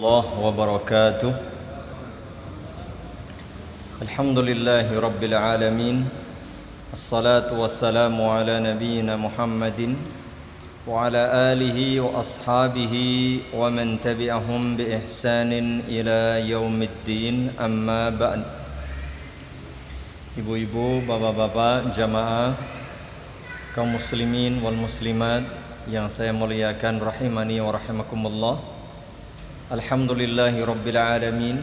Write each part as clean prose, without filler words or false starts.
الله وبركاته. الحمد لله رب العالمين، الصلاة والسلام على نبينا محمد وعلى آله وأصحابه ومن تبعهم بإحسان إلى يوم الدين. أما بعد. Ibu-ibu, bapak-bapak, jamaah, kaum muslimin wal muslimat yang saya muliakan rahimani wa rahimakumullah. Alhamdulillahi rabbil alamin.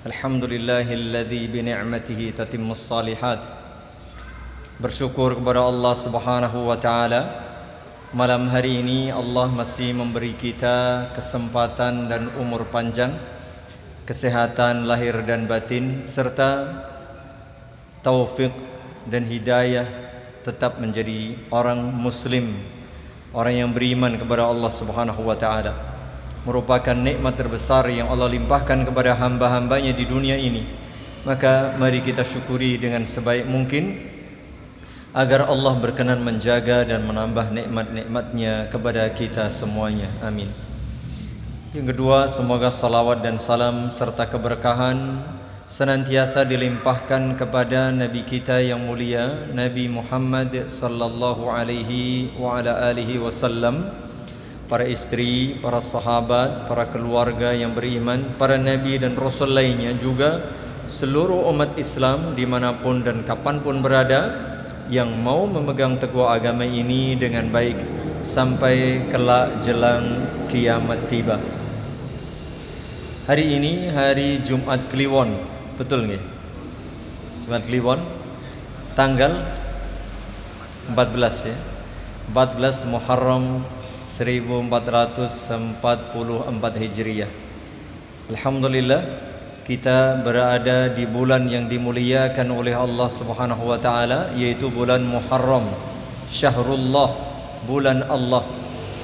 Alhamdulillahilladzi bi ni'matihi tatimmus shalihat. Bersyukur kepada Allah Subhanahu wa taala. Malam hari ini Allah masih memberi kita kesempatan dan umur panjang, kesehatan lahir dan batin, serta taufik dan hidayah tetap menjadi orang muslim, orang yang beriman kepada Allah Subhanahu wa taala. Merupakan nikmat terbesar yang Allah limpahkan kepada hamba-hambanya di dunia ini. Maka mari kita syukuri dengan sebaik mungkin agar Allah berkenan menjaga dan menambah nikmat-nikmatnya kepada kita semuanya. Amin. Yang kedua, semoga salawat dan salam serta keberkahan senantiasa dilimpahkan kepada Nabi kita yang mulia, Nabi Muhammad sallallahu alaihi wa ala alihi wasallam, para istri, para sahabat, para keluarga yang beriman, para nabi dan rasul lainnya, juga seluruh umat Islam dimanapun dan kapanpun berada yang mau memegang teguh agama ini dengan baik sampai kelak jelang kiamat tiba. Hari ini hari Jumat Kliwon, betul nggih? Jumat Kliwon tanggal 14 ya. 14 Muharram 1444 Hijriah. Alhamdulillah kita berada di bulan yang dimuliakan oleh Allah Subhanahu wa taala, yaitu bulan Muharram, Syahrullah, bulan Allah.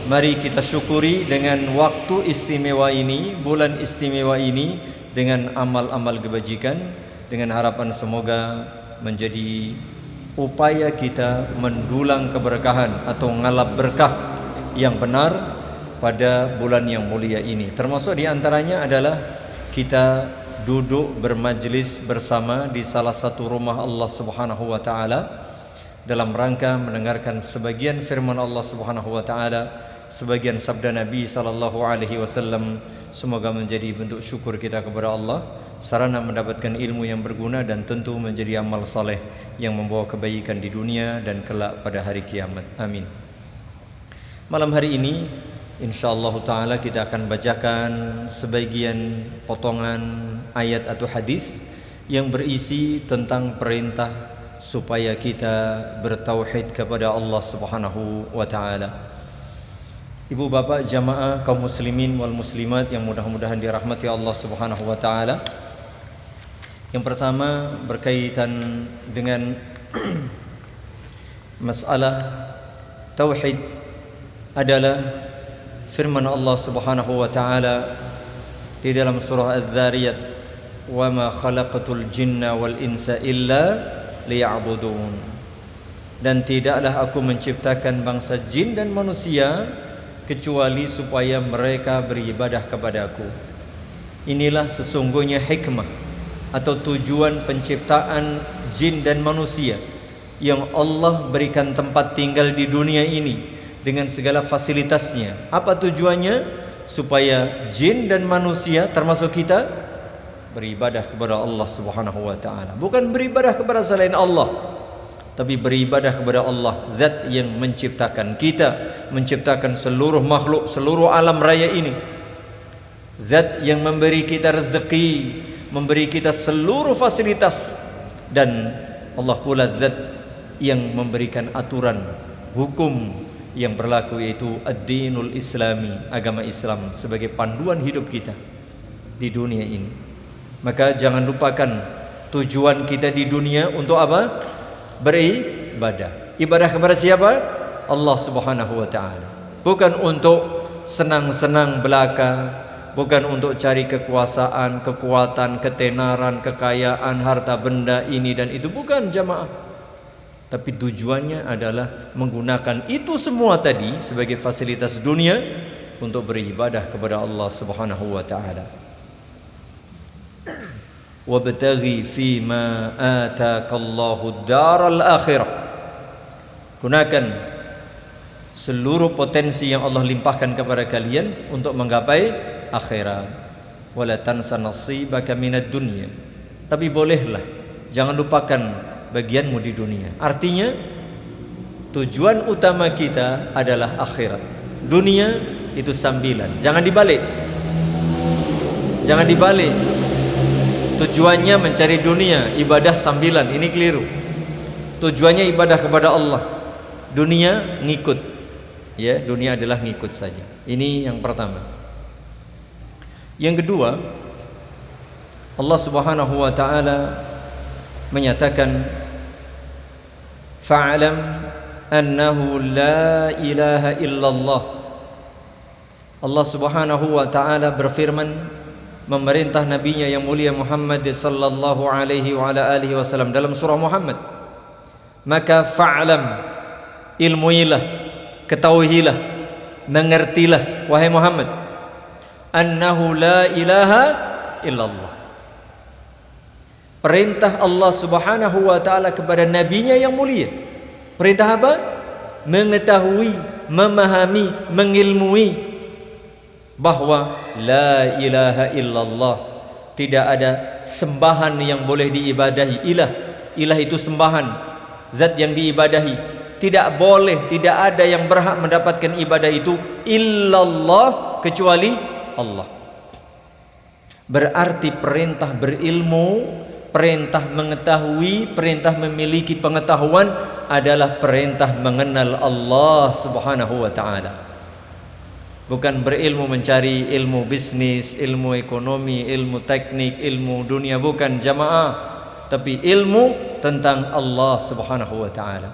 Mari kita syukuri dengan waktu istimewa ini, bulan istimewa ini, dengan amal-amal kebajikan, dengan harapan semoga menjadi upaya kita mendulang keberkahan atau ngalap berkah yang benar pada bulan yang mulia ini. Termasuk diantaranya adalah kita duduk bermajlis bersama di salah satu rumah Allah Subhanahu wa taala dalam rangka mendengarkan sebagian firman Allah Subhanahu wa taala, sebagian sabda Nabi sallallahu alaihi wasallam. Semoga menjadi bentuk syukur kita kepada Allah, sarana mendapatkan ilmu yang berguna, dan tentu menjadi amal saleh yang membawa kebaikan di dunia dan kelak pada hari kiamat. Amin. Malam hari ini insyaallah taala kita akan bacakan sebagian potongan ayat atau hadis yang berisi tentang perintah supaya kita bertauhid kepada Allah Subhanahu wa taala. Ibu bapak jamaah kaum muslimin wal muslimat yang mudah-mudahan dirahmati Allah Subhanahu wa taala. Yang pertama berkaitan dengan masalah tauhid adalah firman Allah Subhanahu wa taala di dalam surah Az-Zariyat, "Wa ma khalaqatul jinna wal insa illa liya'budun." Dan tidaklah aku menciptakan bangsa jin dan manusia kecuali supaya mereka beribadah kepadaku. Inilah sesungguhnya hikmah atau tujuan penciptaan jin dan manusia, yang Allah berikan tempat tinggal di dunia ini dengan segala fasilitasnya. Apa tujuannya? Supaya jin dan manusia termasuk kita beribadah kepada Allah Subhanahu wa taala. Bukan beribadah kepada selain Allah, tapi beribadah kepada Allah, zat yang menciptakan kita, menciptakan seluruh makhluk, seluruh alam raya ini. Zat yang memberi kita rezeki, memberi kita seluruh fasilitas, dan Allah pula zat yang memberikan aturan, hukum yang berlaku, yaitu ad-dinul islami, agama Islam sebagai panduan hidup kita di dunia ini. Maka jangan lupakan tujuan kita di dunia untuk apa? Beribadah. Ibadah kepada siapa? Allah Subhanahu wa taala. Bukan untuk senang-senang belaka, bukan untuk cari kekuasaan, kekuatan, ketenaran, kekayaan, harta benda ini dan itu, bukan jamaah. Tapi tujuannya adalah menggunakan itu semua tadi sebagai fasilitas dunia untuk beribadah kepada Allah Subhanahu wa taala. Wabtaghi fima ataakallahu daral akhirah. Gunakan seluruh potensi yang Allah limpahkan kepada kalian untuk menggapai akhirat. Wala tansa nasibaka minad dunya. Tapi bolehlah jangan lupakan bagianmu di dunia. Artinya tujuan utama kita adalah akhirat. Dunia itu sambilan. Jangan dibalik. Jangan dibalik. Tujuannya mencari dunia, ibadah sambilan. Ini keliru. Tujuannya ibadah kepada Allah. Dunia ngikut. Ya, dunia adalah ngikut saja. Ini yang pertama. Yang kedua, Allah Subhanahu wa taala menyatakan fa'lam annahu la ilaha illallah. Allah Subhanahu wa taala berfirman memerintah nabinya yang mulia Muhammad sallallahu alaihi wa ala alihi wasallam dalam surah Muhammad. Maka fa'lam, ilmuilah, ketahuilah, mengertilah wahai Muhammad, annahu la ilaha illallah. Perintah Allah Subhanahu wa taala kepada nabinya yang mulia. Perintah apa? Mengetahui, memahami, mengilmui bahwa la ilaha illallah, tidak ada sembahan yang boleh diibadahi. Ilah itu sembahan, zat yang diibadahi. Tidak boleh, tidak ada yang berhak mendapatkan ibadah itu illallah, kecuali Allah. Berarti perintah berilmu, perintah mengetahui, perintah memiliki pengetahuan adalah perintah mengenal Allah Subhanahu wa taala. Bukan berilmu mencari ilmu bisnis, ilmu ekonomi, ilmu teknik, ilmu dunia, bukan jamaah, tapi ilmu tentang Allah Subhanahu wa taala.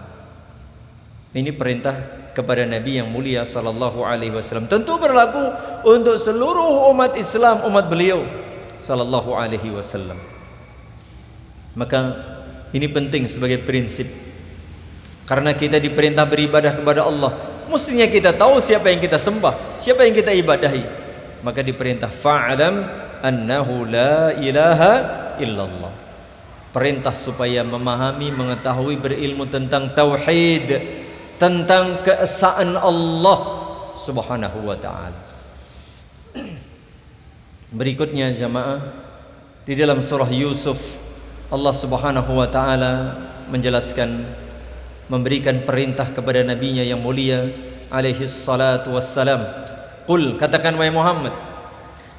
Ini perintah kepada Nabi yang mulia sallallahu alaihi wasallam. Tentu berlaku untuk seluruh umat Islam, umat beliau sallallahu alaihi wasallam. Maka ini penting sebagai prinsip. Karena kita diperintah beribadah kepada Allah, mestinya kita tahu siapa yang kita sembah, siapa yang kita ibadahi. Maka diperintah fa'lam annahu la ilaha illallah. Perintah supaya memahami, mengetahui, berilmu tentang tauhid, tentang keesaan Allah Subhanahu wa taala. Berikutnya jamaah, di dalam surah Yusuf Allah Subhanahu wa taala menjelaskan, memberikan perintah kepada nabinya yang mulia alaihi salatu wassalam. Qul, katakan wahai Muhammad,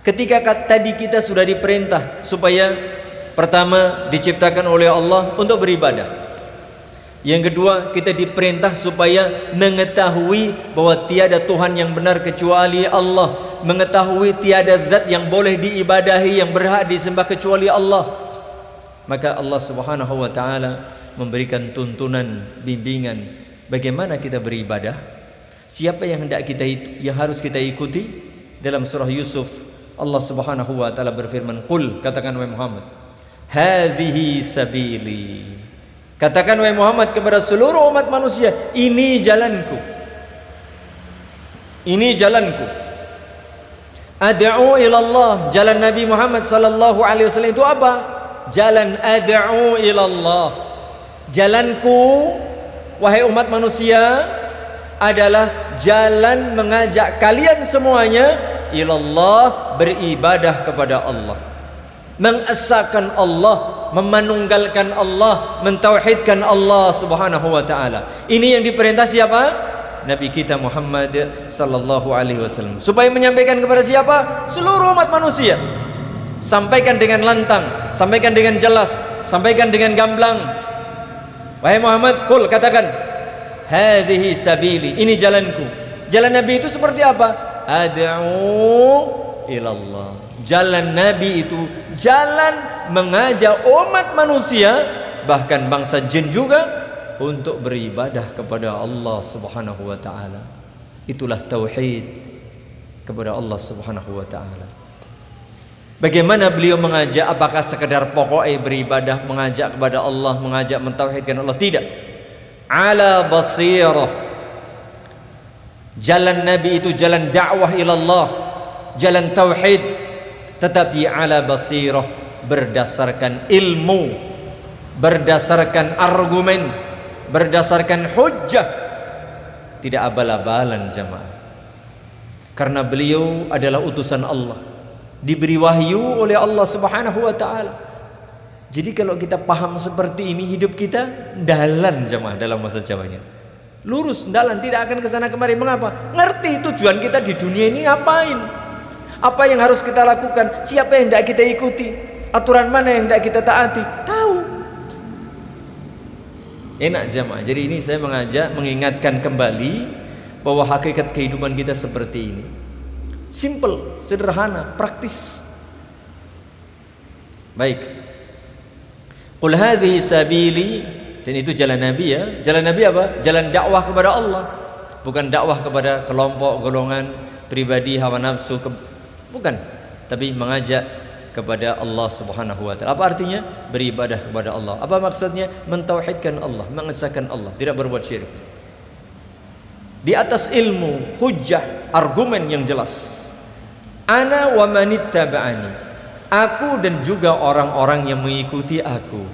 ketika tadi kita sudah diperintah supaya pertama diciptakan oleh Allah untuk beribadah. Yang kedua, kita diperintah supaya mengetahui bahwa tiada Tuhan yang benar kecuali Allah, mengetahui tiada zat yang boleh diibadahi, yang berhak disembah kecuali Allah. Maka Allah Subhanahu wa taala memberikan tuntunan, bimbingan bagaimana kita beribadah, siapa yang harus kita ikuti. Dalam surah Yusuf Allah Subhanahu wa taala berfirman, qul, katakan wahai Muhammad, hadhihi sabili, katakan wahai Muhammad kepada seluruh umat manusia, ini jalanku, ini jalanku. Ad'u ilallah, jalan Nabi Muhammad sallallahu alaihi wasallam itu apa? Jalan ad'u ilallah. Jalanku wahai umat manusia adalah jalan mengajak kalian semuanya ilallah, beribadah kepada Allah, mengesahkan Allah, memanunggalkan Allah, mentauhidkan Allah Subhanahu wa taala. Ini yang diperintah siapa? Nabi kita Muhammad sallallahu alaihi wasallam. Supaya menyampaikan kepada siapa? Seluruh umat manusia. Sampaikan dengan lantang, sampaikan dengan jelas, sampaikan dengan gamblang. Wahai Muhammad, qul, katakan, hadhihi sabili, ini jalanku. Jalan Nabi itu seperti apa? Ad'u ilallah. Jalan Nabi itu jalan mengajak umat manusia, bahkan bangsa jin juga, untuk beribadah kepada Allah Subhanahu wa taala. Itulah tauhid kepada Allah Subhanahu wa taala. Bagaimana beliau mengajak? Apakah sekedar pokoknya beribadah, mengajak kepada Allah, mengajak mentauhidkan Allah? Tidak. Ala basirah, Jalan Nabi itu jalan dakwah ilallah, jalan tauhid, tetapi ala basirah, berdasarkan ilmu, berdasarkan argumen, berdasarkan hujjah, tidak abal-abalan jamaah. Karena beliau adalah utusan Allah, diberi wahyu oleh Allah Subhanahu wa taala. Jadi kalau kita paham seperti ini, hidup kita dalan jamaah dalam masa Jawanya. Lurus dalan, tidak akan kesana kemari. Mengapa? Ngerti tujuan kita di dunia ini ngapain, apa yang harus kita lakukan, siapa yang tidak kita ikuti, aturan mana yang tidak kita taati, tahu. Enak jamaah. Jadi ini saya mengajak, mengingatkan kembali bahwa hakikat kehidupan kita seperti ini. Simple, sederhana, praktis. Baik. Qul hadhihi sabili, dan itu jalan Nabi ya. Jalan Nabi apa? Jalan dakwah kepada Allah. Bukan dakwah kepada kelompok, golongan, pribadi, hawa nafsu, bukan. Tapi mengajak kepada Allah Subhanahu wa taala. Apa artinya? Beribadah kepada Allah. Apa maksudnya? Mentauhidkan Allah, mengesahkan Allah, tidak berbuat syirik. Di atas ilmu, hujjah, argumen yang jelas. Ana wa manittaba'ani. Aku dan juga orang-orang yang mengikuti aku.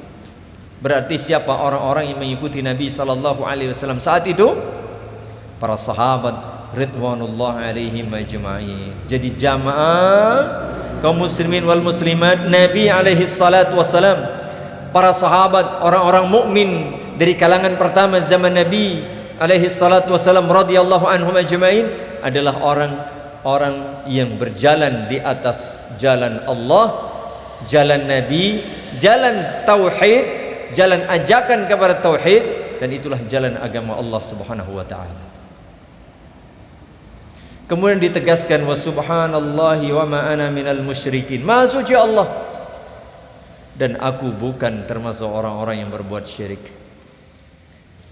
Berarti siapa orang-orang yang mengikuti Nabi sallallahu alaihi wasallam saat itu? Para sahabat ridwanullah alaihim ajma'in. Jadi jamaah kaum muslimin wal muslimat, Nabi alaihi salatu wasalam, para sahabat, orang-orang mukmin dari kalangan pertama zaman Nabi alaihi salatu wasalam radhiyallahu anhum ajma'in adalah orang-orang yang berjalan di atas jalan Allah, jalan Nabi, jalan tauhid, jalan ajakan kepada tauhid, dan itulah jalan agama Allah Subhanahu wa taala. Kemudian ditegaskan wa subhanallahi wa ma ana minal musyrikin. Maha suci Allah, dan aku bukan termasuk orang-orang yang berbuat syirik.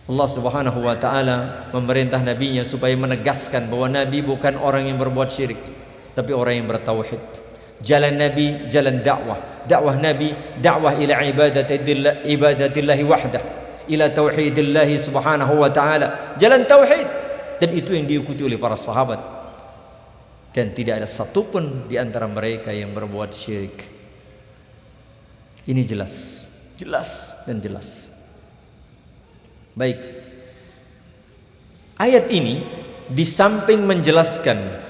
Allah Subhanahu wa taala memerintah nabinya supaya menegaskan bahwa Nabi bukan orang yang berbuat syirik, tapi orang yang bertauhid. Jalan Nabi jalan dakwah, dakwah Nabi dakwah ila ibadatillahi wahdah, ila tauhidillahi subhanahu wa taala, jalan tauhid, dan itu yang diikuti oleh para sahabat, dan tidak ada satupun di antara mereka yang berbuat syirik. Ini jelas, jelas dan jelas. Baik, ayat ini di samping menjelaskan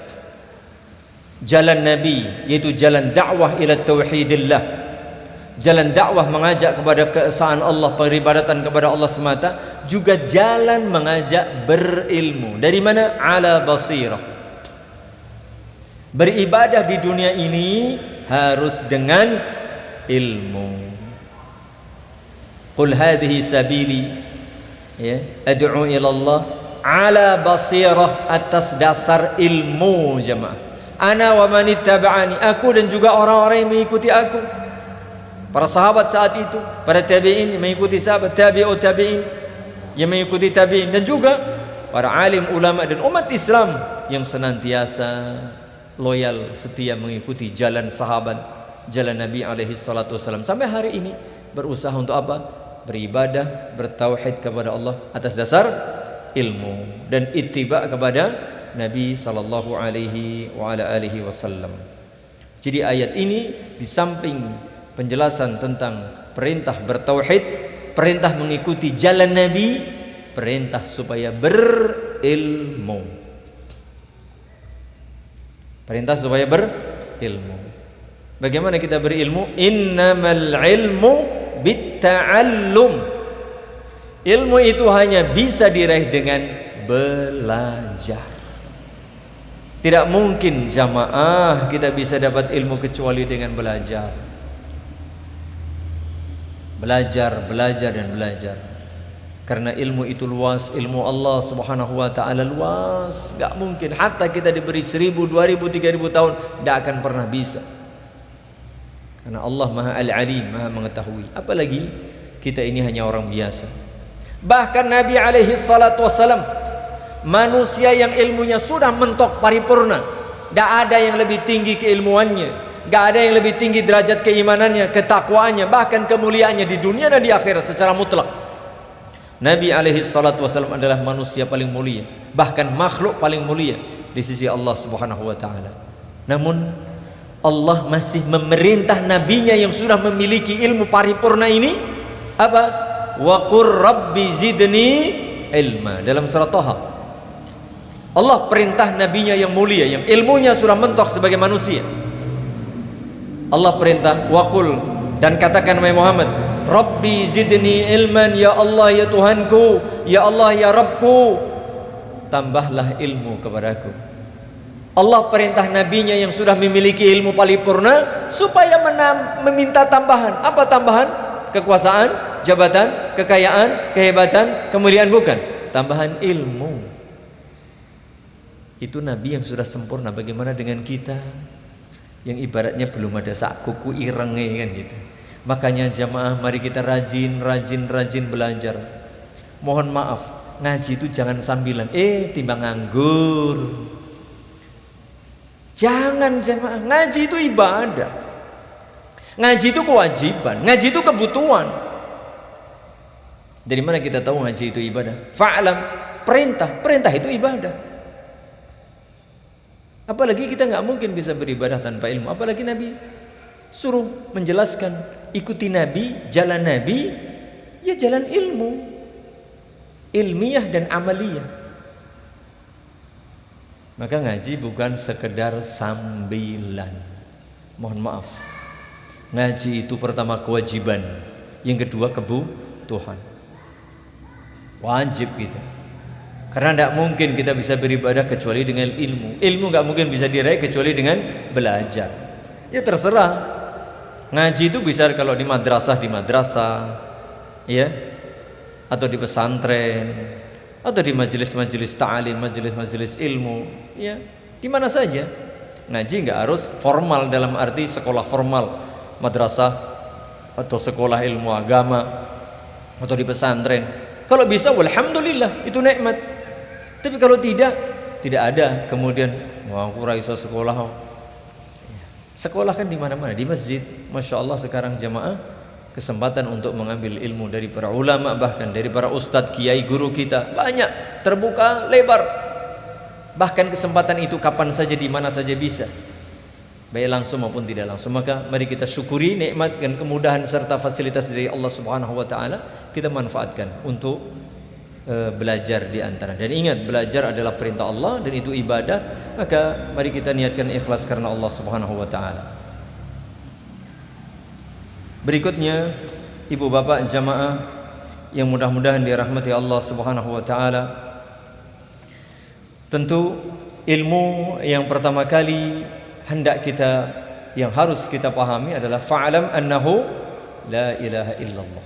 jalan Nabi, yaitu jalan dakwah ila tauhidillah, jalan dakwah mengajak kepada keesaan Allah, peribadatan kepada Allah semata, juga jalan mengajak berilmu. Dari mana? Ala basirah. Beribadah di dunia ini harus dengan ilmu. Qul hadhihi sabili, ya, ad'u ila Allah ala basirah, atas dasar ilmu jemaah. Ana wa manittaba'ani, aku dan juga orang-orang yang mengikuti aku. Para sahabat saat itu, para tabi'in yang mengikuti sahabat, tabi'ut tabi'in yang mengikuti tabi'in, dan juga para alim ulama dan umat Islam yang senantiasa loyal, setia mengikuti jalan sahabat, jalan Nabi alaihi salatu wasallam sampai hari ini. Berusaha untuk apa? Beribadah, bertauhid kepada Allah atas dasar ilmu dan ittiba kepada Nabi sallallahu alaihi wa ala alihi wasallam. Jadi ayat ini di samping penjelasan tentang perintah bertauhid, perintah mengikuti jalan Nabi, perintah supaya berilmu. Perintah supaya berilmu. Bagaimana kita berilmu? Innamal ilmu bitta'allum. Ilmu itu hanya bisa diraih dengan belajar. Tidak mungkin jamaah kita bisa dapat ilmu kecuali dengan belajar. Belajar, belajar dan belajar. Karena ilmu itu luas, ilmu Allah Subhanahu wa taala luas, gak mungkin hatta kita diberi 1000, 2000, 3000 tahun tidak akan pernah bisa. Karena Allah Maha Al-Alim, Maha mengetahui. Apalagi kita ini hanya orang biasa. Bahkan Nabi alaihi salatu wassalam, manusia yang ilmunya sudah mentok paripurna, tidak ada yang lebih tinggi keilmuannya, tidak ada yang lebih tinggi derajat keimanannya, ketakwaannya, bahkan kemuliaannya di dunia dan di akhirat secara mutlak. Nabi alaihi salatu wasallam adalah manusia paling mulia, bahkan makhluk paling mulia di sisi Allah Subhanahu wa taala. Namun Allah masih memerintah nabinya yang sudah memiliki ilmu paripurna ini apa? Wa qur rabbi zidni ilma. Dalam surat Thaha Allah perintah nabinya yang mulia yang ilmunya sudah mentok sebagai manusia. Allah perintah waqul, dan katakan wahai Muhammad, Rabbi zidni ilman, ya Allah ya Tuhanku, ya Allah ya Rabbku, tambahlah ilmu kepadaku. Allah perintah nabinya yang sudah memiliki ilmu paripurna supaya meminta tambahan. Apa tambahan? Kekuasaan, jabatan, kekayaan, kehebatan, kemuliaan? Bukan, tambahan ilmu. Itu nabi yang sudah sempurna. Bagaimana dengan kita yang ibaratnya belum ada sak kuku irenge kan gitu. Makanya jamaah, mari kita rajin belajar. Mohon maaf, ngaji itu jangan sambilan timbang nganggur. Jangan jamaah, ngaji itu ibadah. Ngaji itu kewajiban, ngaji itu kebutuhan. Dari mana kita tahu ngaji itu ibadah? Fa'lam, perintah itu ibadah. Apalagi kita nggak mungkin bisa beribadah tanpa ilmu. Apalagi Nabi suruh menjelaskan, ikuti Nabi, jalan Nabi, ya jalan ilmu, ilmiah dan amaliyah. Maka ngaji bukan sekedar sambilan. Mohon maaf, ngaji itu pertama kewajiban, yang kedua kebutuhan, wajib kita. Karena tidak mungkin kita bisa beribadah kecuali dengan ilmu. Ilmu nggak mungkin bisa diraih kecuali dengan belajar. Ya terserah. Ngaji itu bisa kalau di madrasah, ya, atau di pesantren, atau di majelis-majelis ta'lim, majelis-majelis ilmu, ya, di mana saja. Ngaji nggak harus formal dalam arti sekolah formal, madrasah atau sekolah ilmu agama atau di pesantren. Kalau bisa, alhamdulillah, itu nikmat. Tapi kalau tidak ada kemudian aku ra iso sekolah. Sekolah kan di mana-mana, di masjid. Masya Allah sekarang jamaah kesempatan untuk mengambil ilmu dari para ulama, bahkan dari para ustadz, kiai, guru kita banyak, terbuka lebar. Bahkan kesempatan itu kapan saja, di mana saja bisa, baik langsung maupun tidak langsung. Maka mari kita syukuri nikmat dan kemudahan serta fasilitas dari Allah Subhanahu wa taala, kita manfaatkan untuk belajar di antara. Dan ingat, belajar adalah perintah Allah dan itu ibadah. Maka mari kita niatkan ikhlas karena Allah Subhanahu wa taala. Berikutnya, ibu bapak jamaah yang mudah-mudahan dirahmati Allah Subhanahu wa taala, tentu ilmu yang pertama kali hendak kita, yang harus kita pahami adalah fa'lam annahu la ilaha illallah.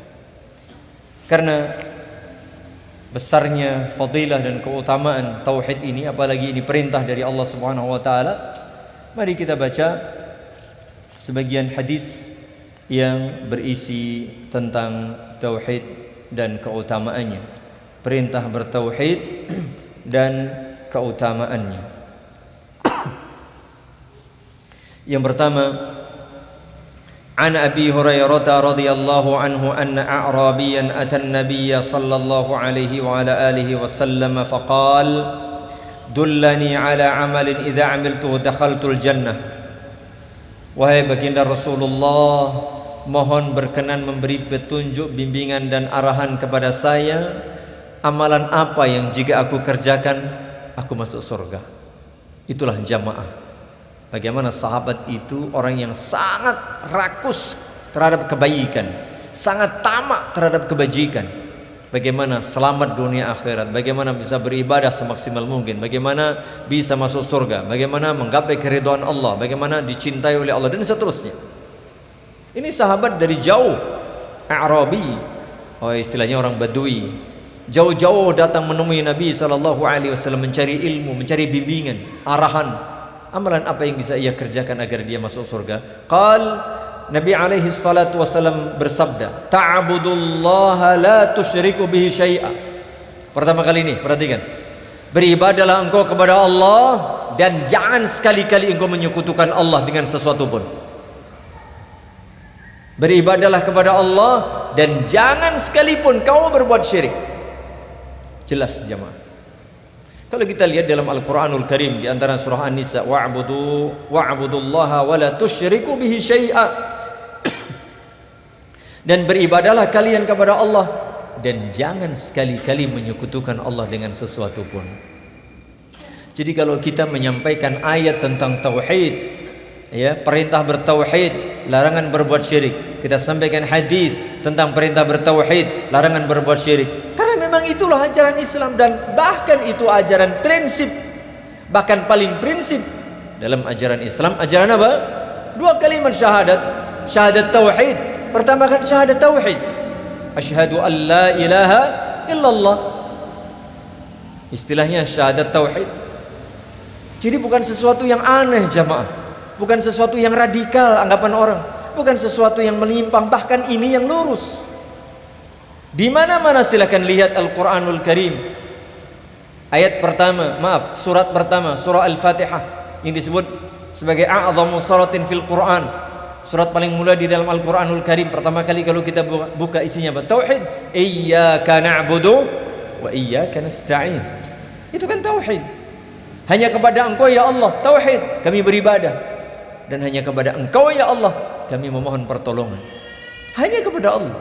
Karena besarnya fadilah dan keutamaan tauhid ini, apalagi ini perintah dari Allah Subhanahu wa taala, mari kita baca sebagian hadis yang berisi tentang tauhid dan keutamaannya, perintah bertauhid dan keutamaannya. Yang pertama, عن أبي هريرة رضي الله عنه أن أعرابيا أتى النبي صلى الله عليه وعلى آله وسلم فقال دلني على عمل إذا عملته دخلت الجنة. Wahai baginda Rasulullah, mohon berkenan memberi petunjuk, bimbingan dan arahan kepada saya, amalan apa yang jika aku kerjakan aku masuk surga. Itulah jamaah. Bagaimana sahabat itu orang yang sangat rakus terhadap kebaikan, sangat tamak terhadap kebajikan. Bagaimana selamat dunia akhirat, bagaimana bisa beribadah semaksimal mungkin, bagaimana bisa masuk surga, bagaimana menggapai keridhaan Allah, bagaimana dicintai oleh Allah, dan seterusnya. Ini sahabat dari jauh, A'rabi, istilahnya orang Badui, jauh-jauh datang menemui Nabi SAW mencari ilmu, mencari bimbingan, arahan. Amalan apa yang bisa ia kerjakan agar dia masuk surga? Nabi alaihi salatu wasallam bersabda, ta'budullaha la tusyriku bihi syai'a. Pertama kali ini, perhatikan, beribadahlah engkau kepada Allah dan jangan sekali-kali engkau menyekutukan Allah dengan sesuatu pun. Beribadahlah kepada Allah dan jangan sekalipun kau berbuat syirik. Jelas jemaah. Kalau kita lihat dalam Al-Qur'anul Karim di antara surah An-Nisa, wa'budullaha wa la tusyriku bihi syai'a. Dan beribadahlah kalian kepada Allah dan jangan sekali-kali menyekutukan Allah dengan sesuatu pun. Jadi kalau kita menyampaikan ayat tentang tauhid, ya, perintah bertauhid, larangan berbuat syirik, kita sampaikan hadis tentang perintah bertauhid, larangan berbuat syirik, karena memang itulah ajaran Islam, dan bahkan itu ajaran prinsip, bahkan paling prinsip dalam ajaran Islam. Ajaran apa? 2 kalimat syahadat, syahadat tauhid. Pertama kan syahadat tauhid, asyhadu an la ilaha illallah, istilahnya syahadat tauhid. Jadi bukan sesuatu yang aneh jamaah, bukan sesuatu yang radikal anggapan orang, bukan sesuatu yang menyimpang, bahkan ini yang lurus. Di mana-mana silakan lihat Al-Qur'anul Karim. Ayat pertama, surat pertama, surah Al-Fatihah yang disebut sebagai a'zamu suratin fil Qur'an. Surat paling mulia di dalam Al-Qur'anul Karim. Pertama kali kalau kita buka isinya apa? Tauhid. Iyyaka na'budu wa iyyaka nasta'in. Itu kan tauhid. Hanya kepada Engkau ya Allah, tauhid, kami beribadah. Dan hanya kepada Engkau ya Allah kami memohon pertolongan. Hanya kepada Allah.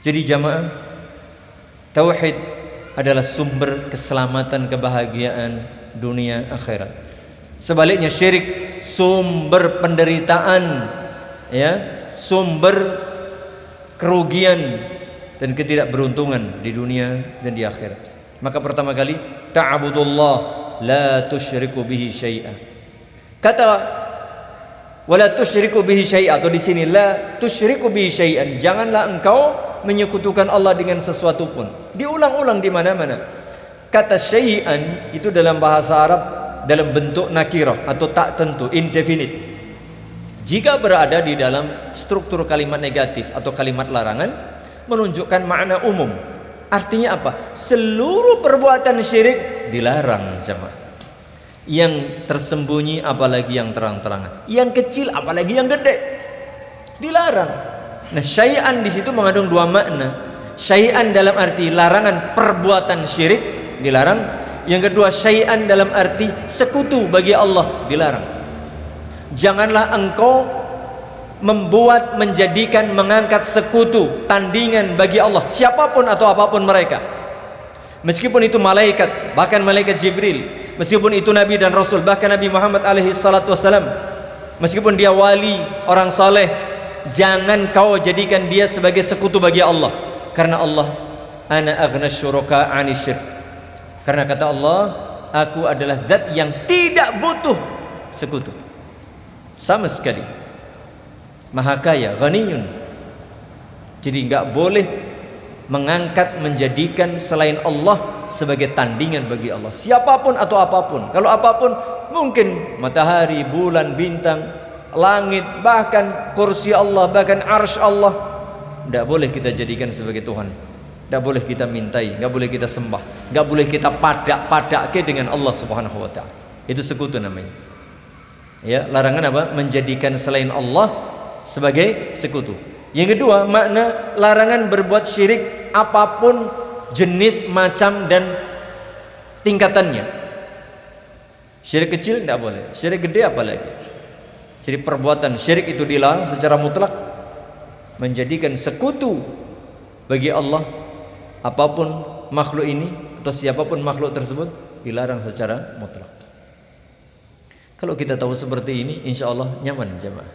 Jadi jamaah, tauhid adalah sumber keselamatan, kebahagiaan dunia akhirat. Sebaliknya syirik sumber penderitaan, ya, sumber kerugian dan ketidakberuntungan di dunia dan di akhirat. Maka pertama kali ta'budullah la tusyriku bihi syai'a. Kata wala tusyriku bihi syai'a, atau di sini la tusyriku bihi syai'an, janganlah engkau menyekutukan Allah dengan sesuatu pun. Diulang-ulang di mana-mana. Kata syai'an itu dalam bahasa Arab dalam bentuk nakirah atau tak tentu, indefinite. Jika berada di dalam struktur kalimat negatif atau kalimat larangan, menunjukkan makna umum. Artinya apa? Seluruh perbuatan syirik dilarang jemaah. Yang tersembunyi apalagi yang terang-terangan, yang kecil apalagi yang gede, dilarang. Nah, syai'an di situ mengandung 2 makna. Syai'an dalam arti larangan perbuatan syirik, dilarang. Yang kedua, syai'an dalam arti sekutu bagi Allah, dilarang. Janganlah engkau membuat, menjadikan, mengangkat sekutu, tandingan bagi Allah, siapapun atau apapun mereka. Meskipun itu malaikat, bahkan malaikat Jibril, meskipun itu Nabi dan Rasul, bahkan Nabi Muhammad alaihi salatu wassalam, meskipun dia wali, orang saleh, jangan kau jadikan dia sebagai sekutu bagi Allah. Karena Allah, ana aghna syuraka 'ani syirk. Karena kata Allah, aku adalah zat yang tidak butuh sekutu sama sekali, maha kaya, ghaniyun. Jadi enggak boleh mengangkat, menjadikan selain Allah sebagai tandingan bagi Allah, siapapun atau apapun. Kalau apapun mungkin matahari, bulan, bintang, langit, bahkan kursi Allah, bahkan arsy Allah, enggak boleh kita jadikan sebagai Tuhan. Tidak boleh kita mintai, tidak boleh kita sembah, tidak boleh kita padak-padake dengan Allah Subhanahu wa ta'ala. Itu sekutu namanya. Ya, larangan apa? Menjadikan selain Allah sebagai sekutu. Yang kedua, makna larangan berbuat syirik apapun jenis, macam dan tingkatannya. Syirik kecil tidak boleh, syirik gede apalagi. Jadi perbuatan syirik itu dilarang secara mutlak. Menjadikan sekutu bagi Allah apapun makhluk ini atau siapapun makhluk tersebut dilarang secara mutlak. Kalau kita tahu seperti ini, insya Allah nyaman jemaah.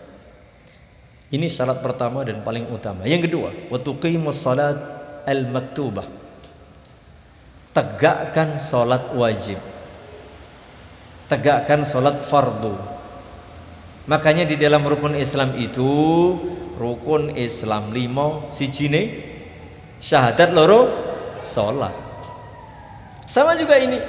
Ini syarat pertama dan paling utama. Yang kedua, wa tuqimus salat al-maktubah. Tegakkan salat wajib. Tegakkan salat fardu. Makanya di dalam rukun Islam itu, rukun Islam 5 sijine syahadat, loro salat. Sama juga ini.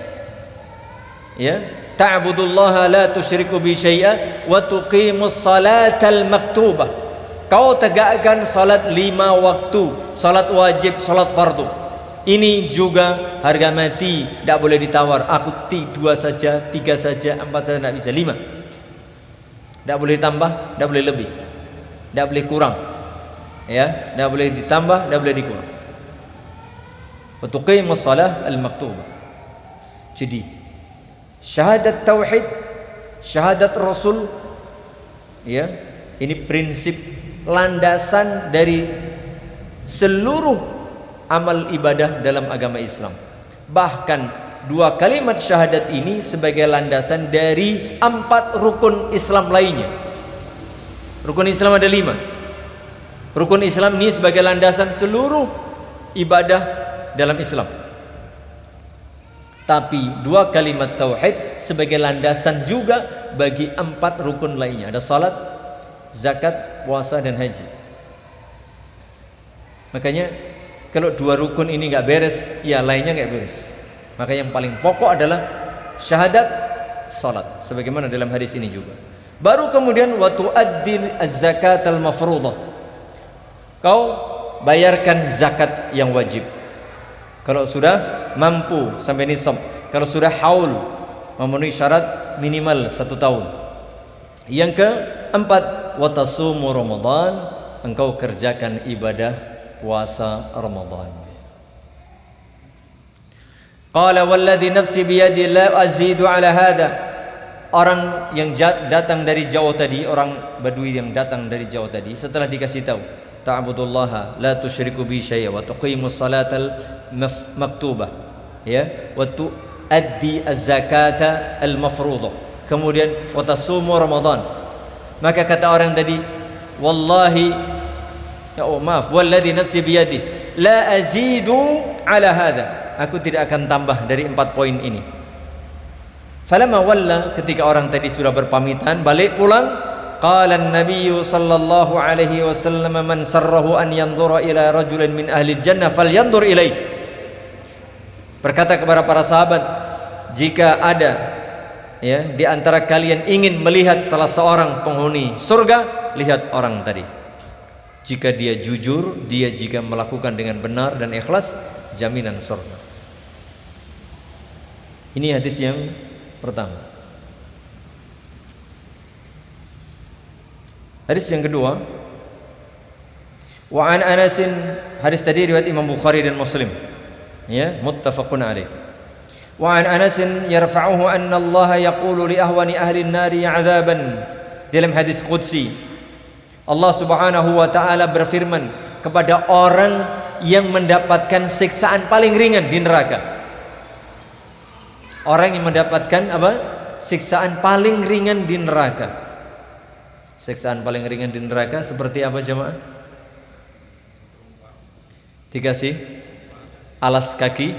Ya, ta'budullaha la tusyriku bi syai'a wa tuqimus salatal maktubah. Kau tegakkan salat 5 waktu, salat wajib, salat fardu. Ini juga harga mati, tidak boleh ditawar. Aku 2 saja, 3 saja, 4 saja, tidak bisa, 5. Tidak boleh ditambah, tidak boleh lebih, tidak boleh kurang. Ya, tidak boleh ditambah, tidak boleh dikurang. wa tuqimus shalah al-maktubah. Jadi syahadat tauhid, syahadat Rasul, ya, ini prinsip landasan dari seluruh amal ibadah dalam agama Islam. Bahkan dua kalimat syahadat ini sebagai landasan dari 4 rukun Islam lainnya. Rukun Islam ada 5. Rukun Islam ini sebagai landasan seluruh ibadah dalam Islam. Tapi dua kalimat tauhid sebagai landasan juga bagi 4 rukun lainnya. Ada salat, zakat, puasa, dan haji. Makanya kalau 2 rukun ini nggak beres, ya lainnya nggak beres. Maka yang paling pokok adalah syahadat, salat, sebagaimana dalam hadis ini juga. Baru kemudian wa tu'addil az-zakat al-mafruḍah. Kau bayarkan zakat yang wajib. Kalau sudah mampu sampai nisab, kalau sudah haul, memenuhi syarat minimal 1 tahun. Yang keempat, wa tasumu Ramadan, engkau kerjakan ibadah puasa Ramadan. Qala walladhi nafsi biyadi la azidu ala hada. Orang yang datang dari jauh tadi, orang Badui yang datang dari jauh tadi, setelah dikasih tahu ta'budullaha la tusyriku bi syai'a wa tuqimus salatal maktubah, ya, wa tuaddi az-zakata al-mafruḍah, kemudian wa tasumu Ramadan. Maka kata orang tadi, wallahi, walladhi nafsi biyadi la azidu ala hada, aku tidak akan tambah dari 4 poin ini. Falamma walla, ketika orang tadi sudah berpamitan balik pulang, qala an-nabiy sallallahu alaihi wasallam man sarrahu an yanzura ila rajulin min ahli jannah falyanzur ilaih. Berkata kepada para sahabat, jika ada, ya, di antara kalian ingin melihat salah seorang penghuni surga, lihat orang tadi. Jika dia jujur, dia jika melakukan dengan benar dan ikhlas, jaminan surga. Ini hadis yang pertama. Hadis yang kedua, wa an Anas, hadis tadi riwayat Imam Bukhari dan Muslim, ya, muttafaqun alaih. Wa an Anas yarfa'uhu anna Allah yaqulu li ahwani ahli an-nari 'adzaban. Dalam hadis qudsi, Allah Subhanahu wa taala berfirman kepada orang yang mendapatkan siksaan paling ringan di neraka. Orang yang mendapatkan apa? Siksaan paling ringan di neraka. Siksaan paling ringan di neraka seperti apa jemaah? Dikasih alas kaki.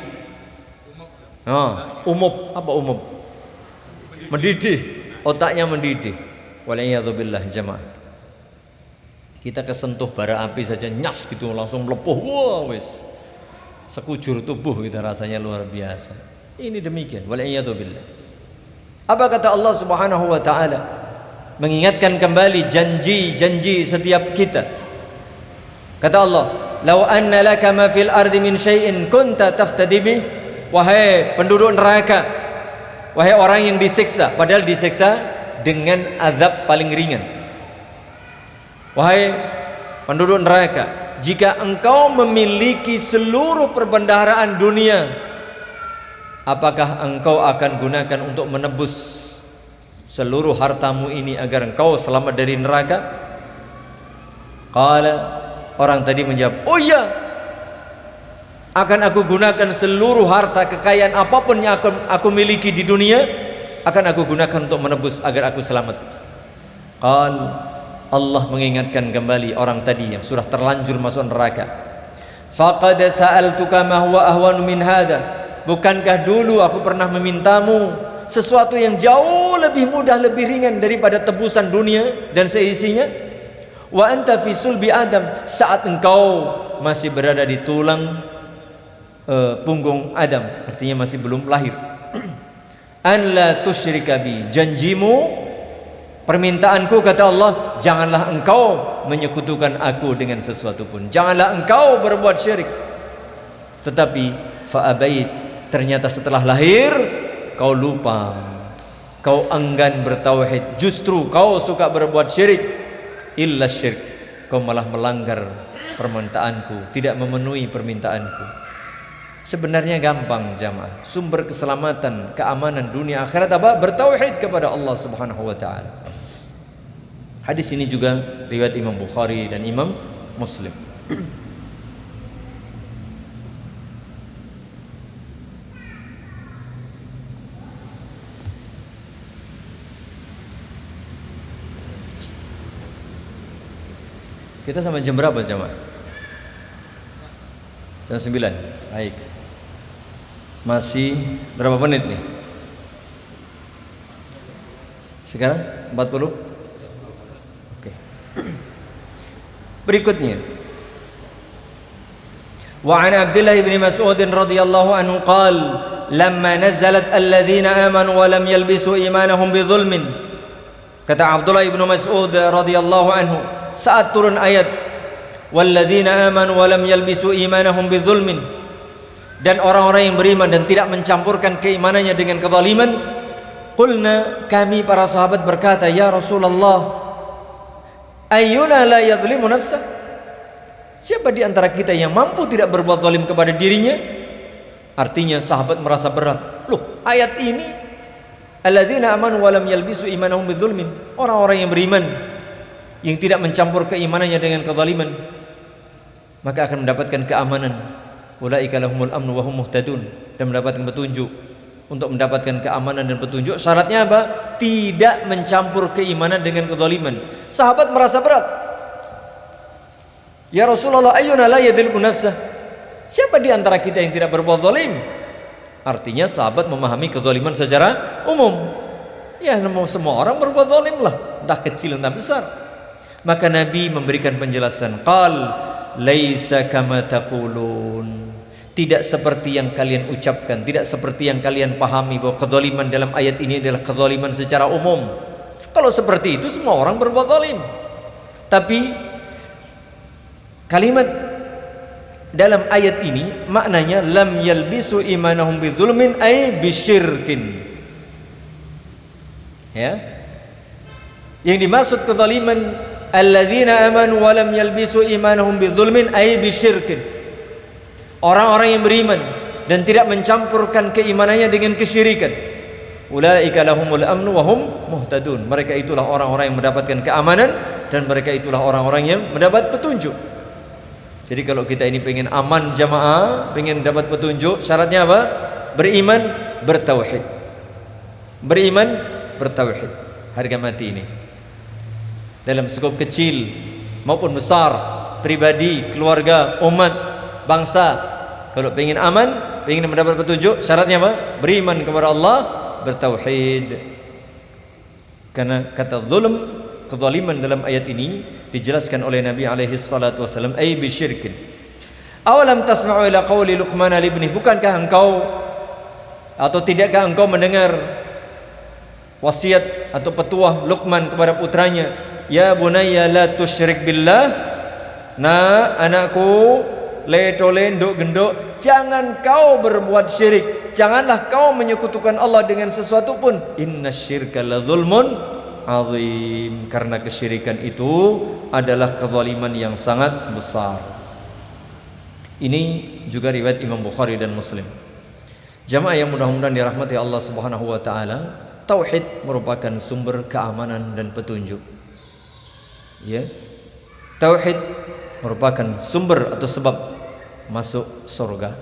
Umup, apa umup? Mendidih, otaknya mendidih. Wal'iyadzubillah jemaah. Kita kesentuh bara api saja nyas gitu langsung melepuh. Wah, wis. Sekujur tubuh kita rasanya luar biasa. Ini demikian. Wal'iyadzubillah. Apa kata Allah Subhanahu wa taala? Mengingatkan kembali janji-janji setiap kita. Kata Allah, "Lau anna laka ma fil ardi min syai'in kunta taftadi bih." Wahai penduduk neraka, wahai orang yang disiksa, padahal disiksa dengan azab paling ringan. Wahai penduduk neraka, jika engkau memiliki seluruh perbendaharaan dunia, apakah engkau akan gunakan untuk menebus seluruh hartamu ini agar engkau selamat dari neraka? Qala, orang tadi menjawab, oh iya, akan aku gunakan seluruh harta kekayaan apapun yang aku miliki di dunia, akan aku gunakan untuk menebus agar aku selamat. Qal, Allah mengingatkan kembali orang tadi yang sudah terlanjur masuk neraka. Faqad sa'altuka ma huwa ahwanu min hadha. Bukankah dulu aku pernah memintamu sesuatu yang jauh lebih mudah, lebih ringan daripada tebusan dunia dan seisinya? Wa anta fi sulbi Adam, saat engkau masih berada di tulang punggung Adam, artinya masih belum lahir. An la tusyrika bi, janjimu, permintaanku, kata Allah, janganlah engkau menyekutukan aku dengan sesuatu pun, janganlah engkau berbuat syirik. Tetapi fa'abait, ternyata setelah lahir kau lupa, kau enggan bertauhid, justru kau suka berbuat syirik. Illa syirik, kau malah melanggar permintaanku, tidak memenuhi permintaanku. Sebenarnya gampang jamaah. Sumber keselamatan, keamanan dunia akhirat apa? Bertauhid kepada Allah Subhanahu wa taala. Hadis ini juga riwayat Imam Bukhari dan Imam Muslim. Kita sampai jam berapa jamaah? Jam 9. Baik. Masih berapa menit nih? Sekarang 40? Oke. Berikutnya. Wa an Abdullah bin Mas'ud radhiyallahu anhu qala lamma nazalat alladhina amanu wa lam yalbisu imanahum bidzulmin. Kata Abdullah bin Mas'ud radhiyallahu anhu, saat turun ayat walladzina amanu wa lam yalbisu imanahum bidzulmin, dan orang-orang yang beriman dan tidak mencampurkan keimanannya dengan kezaliman, qulna, kami para sahabat berkata, ya Rasulullah, ayyuna la yadhlimu nafsa? Siapa di antara kita yang mampu tidak berbuat zalim kepada dirinya? Artinya sahabat merasa berat. Loh, ayat ini alladzina amanu wa lam yalbisu imanahum bidzulmin, orang-orang yang beriman yang tidak mencampur keimanannya dengan kezaliman, maka akan mendapatkan keamanan. Ulaika lahumul amnu wa hum muhtadun, dan mendapatkan petunjuk. Untuk mendapatkan keamanan dan petunjuk syaratnya apa? Tidak mencampur keimanan dengan kezaliman. Sahabat merasa berat. Ya Rasulullah, ayyuna la yadhlimu nafsah? Siapa di antara kita yang tidak berbuat zalim? Artinya sahabat memahami kezaliman secara umum. Ya, semua orang berbuat zalim lah, entah kecil entah besar. Maka Nabi memberikan penjelasan, qal laisa kama taqulun, tidak seperti yang kalian ucapkan, tidak seperti yang kalian pahami bahwa kezaliman dalam ayat ini adalah kezaliman secara umum. Kalau seperti itu semua orang berbuat zalim. Tapi kalimat dalam ayat ini maknanya lam yalbisu imanahum bidzulmin ay bisyirkin. Ya. Yang dimaksud kezaliman alladzina amanu wa lam yalbisu imanahum bidzulmin ay bisyirkin, orang-orang yang beriman dan tidak mencampurkan keimanannya dengan kesyirikan. Ulaika lahumul amnu wa hum muhtadun, mereka itulah orang-orang yang mendapatkan keamanan dan mereka itulah orang-orang yang mendapat petunjuk. Jadi kalau kita ini pengen aman jamaah, pengen dapat petunjuk, syaratnya apa? Beriman, bertauhid. Beriman, bertauhid. Harga mati ini dalam skop kecil maupun besar, pribadi, keluarga, umat, bangsa. Kalau pengen aman, pengen mendapat petunjuk, syaratnya apa? Beriman kepada Allah, bertauhid. Karena kata zulm, kezaliman dalam ayat ini dijelaskan oleh Nabi alaihi salatu wasallam ay bisyirkin. Awalam tasma'u ila qawli Luqman li ibnih, bukankah engkau atau tidakkah engkau mendengar wasiat atau petuah Luqman kepada putranya, ya bunayya la tusyrik billah, nah anakku, letole nduk genduk, jangan kau berbuat syirik, janganlah kau menyekutukan Allah dengan sesuatu pun. Innasyirka la zulmun azim, karena kesyirikan itu adalah kezaliman yang sangat besar. Ini juga riwayat Imam Bukhari dan Muslim. Jamaah yang mudah-mudahan dirahmati Allah Subhanahu wa taala, tauhid merupakan sumber keamanan dan petunjuk. Ya. Tauhid merupakan sumber atau sebab masuk surga.